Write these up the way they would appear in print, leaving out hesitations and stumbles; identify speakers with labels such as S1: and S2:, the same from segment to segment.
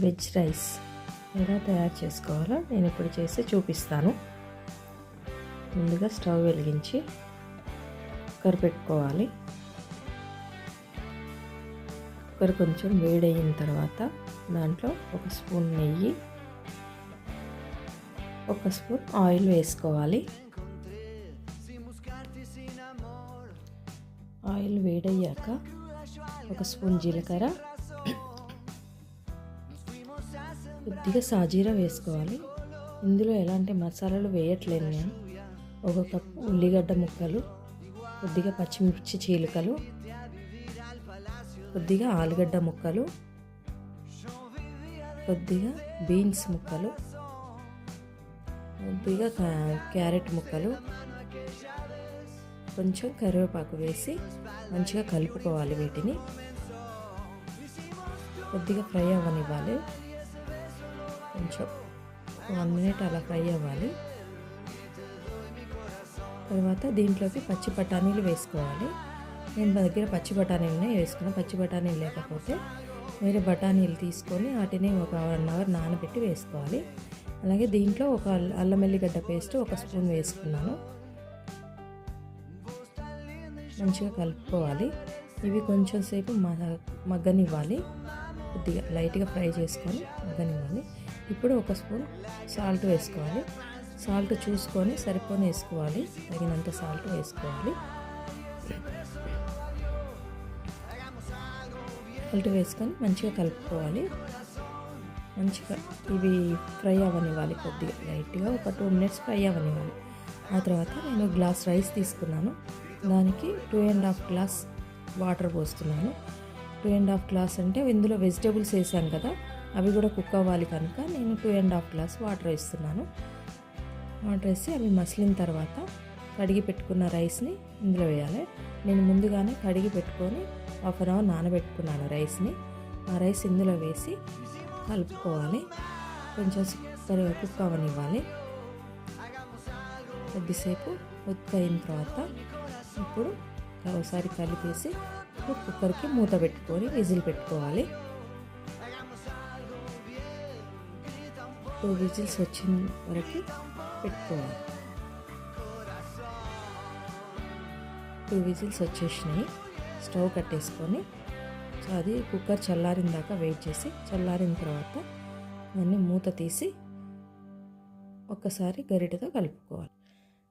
S1: Veg rice ఎలా తయారు చేసుకోవాలో నేను ఇప్పుడు చేసి చూపిస్తాను. ముందుగా స్టవ్ వెలిగించి కుక్కర్ పెట్టుకోవాలి. కుక్కర్ కొంచెం వేడయిన తర్వాత దాంట్లో ఒక స్పూన్ నెయ్యి, ఒక స్పూన్ ఆయిల్ వేసుకోవాలి. ఆయిల్ వేడయ్యాక ఒక స్పూన్ జీలకర్ర, కొద్దిగా సాజీరా వేసుకోవాలి. ఇందులో ఎలాంటి మసాలాలు వేయట్లేదు నేను. ఒక కప్పు ఉల్లిగడ్డ ముక్కలు, కొద్దిగా పచ్చిమిర్చి చీలికలు, కొద్దిగా ఆలుగడ్డ ముక్కలు, కొద్దిగా బీన్స్ ముక్కలు, కొద్దిగా క్యారెట్ ముక్కలు, కొంచెం కరివేపాకు వేసి మంచిగా కలుపుకోవాలి. వీటిని కొద్దిగా ఫ్రై అవ్వనివ్వాలి. కొంచెం 1 మినిట్ అలా ఫ్రై అవ్వాలి. తర్వాత దీంట్లోకి పచ్చి బఠానీలు వేసుకోవాలి. నేను నా దగ్గర పచ్చి బఠానీలనే వేసుకున్నాను. పచ్చి బఠానీలు లేకపోతే వేరే బఠానీలు తీసుకొని వాటిని ఒక 1 అవర్ నానబెట్టి వేసుకోవాలి. అలాగే దీంట్లో ఒక అల్లం వెల్లిగడ్డ పేస్ట్ ఒక స్పూన్ వేసుకున్నాను. మంచిగా కలుపుకోవాలి. ఇవి కొంచెం సేపు మగ్గనివ్వాలి. కొద్దిగా లైట్గా ఫ్రై చేసుకొని మగ్గనివ్వాలి. ఇప్పుడు ఒక స్పూన్ సాల్ట్ వేసుకోవాలి. సాల్ట్ చూసుకొని సరిపోని వేసుకోవాలి. తగినంత సాల్ట్ వేసుకోవాలి. సాల్ట్ వేసుకొని మంచిగా కలుపుకోవాలి. మంచిగా ఇవి ఫ్రై అవ్వనివ్వాలి. కొద్దిగా లైట్గా ఒక 2 మినిట్స్ ఫ్రై అవ్వనివ్వాలి. ఆ తర్వాత నేను గ్లాస్ రైస్ తీసుకున్నాను. దానికి 2.5 గ్లాస్ వాటర్ పోస్తున్నాను. 2.5 గ్లాస్ అంటే ఇందులో వెజిటేబుల్స్ వేసాను కదా, అవి కూడా కుక్ అవ్వాలి కనుక నేను 2.5 గ్లాస్ వాటర్ వేస్తున్నాను. వాటర్ వేసి అవి మసిలిన తర్వాత కడిగి పెట్టుకున్న రైస్ని ఇందులో వేయాలి. నేను ముందుగానే కడిగి పెట్టుకొని 1/2 అవర్ నానబెట్టుకున్నాను రైస్ని. ఆ రైస్ ఇందులో వేసి కలుపుకోవాలి. కొంచెం కుక్ అవ్వనివ్వాలి. కొద్దిసేపు కుక్ అయిన తర్వాత ఇప్పుడు ఒకసారి కలిపేసి కుక్కర్కి మూత పెట్టుకొని విజిల్ పెట్టుకోవాలి. 2 విజిల్స్ వచ్చిన వరకు పెట్టుకోవాలి. 2 విజిల్స్ వచ్చేసినాయి. స్టవ్ కట్టేసుకొని అది కుక్కర్ చల్లారిన దాకా వెయిట్ చేసి, చల్లారిన తర్వాత దాన్ని మూత తీసి ఒక్కసారి గరిటెతో కలుపుకోవాలి.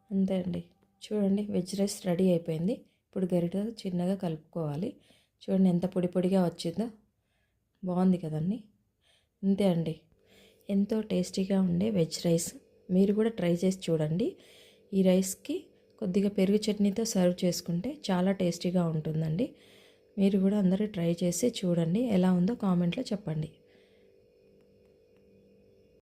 S1: అంతే అండి. చూడండి, వెజ్ రైస్ రెడీ అయిపోయింది. ఇప్పుడు గరిటెతో చిన్నగా కలుపుకోవాలి. చూడండి ఎంత పొడి పొడిగా వచ్చిందో. బాగుంది కదండి. అంతే అండి. ఎంతో టేస్టీగా ఉండే వెజ్ రైస్ మీరు కూడా ట్రై చేసి చూడండి. ఈ రైస్కి కొద్దిగా పెరుగు చట్నీతో సర్వ్ చేసుకుంటే చాలా టేస్టీగా ఉంటుందండి. మీరు కూడా అందరూ ట్రై చేసి చూడండి. ఎలా ఉందో కామెంట్లో చెప్పండి.